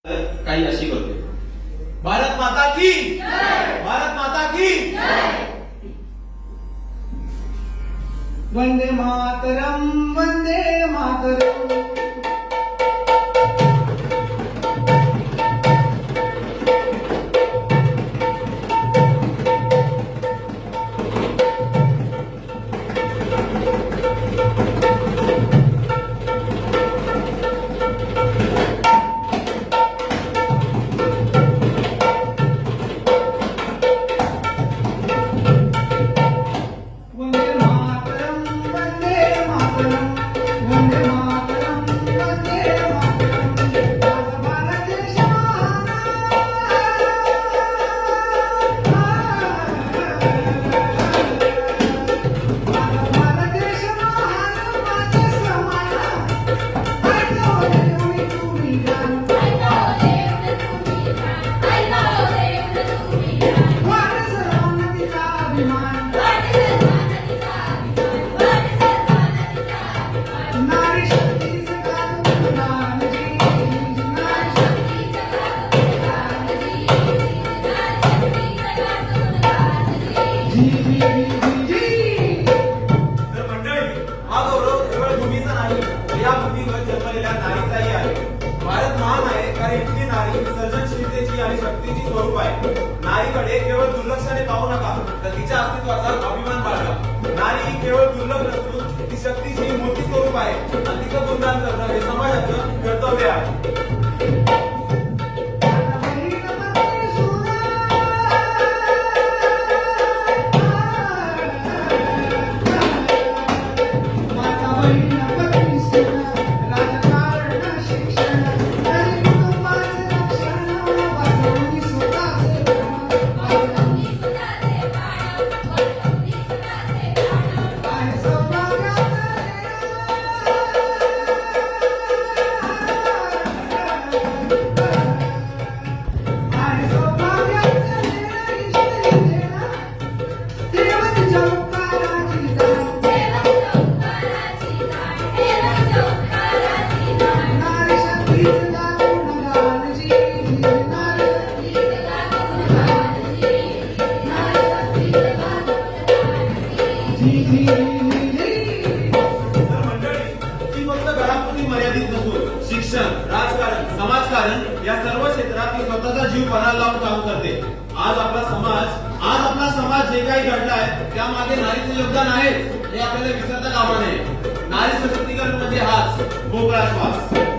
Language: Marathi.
काही अशी करते। भारत माता की जय, भारत माता की जय। वंदे मातरम, वंदे मातरम। सर्जनशीलतेची आणि शक्तीची स्वरूप आहे। नारीकडे केवळ दुर्लक्षाने पाहू नका, तर तिच्या अस्तित्वाचा अभिमान बाळगा। नारी ही केवळ दुर्लभ नसून ती शक्तीची मोठी स्वरूप आहे आणि तिचं गुणगान करणं हे समाजाचं कर्तव्य आहे। शिक्षण, राजकारण, समाजकारण या सर्व क्षेत्रात ती स्वतःचा जीव पणाला लावून काम करते। आज आपला समाज जे काही घडलाय त्यामागे नारीचे योगदान आहे हे आपल्याला विसरता कामा नये। नारी सशक्तीकरण म्हणजे हाच मोकळा श्वास।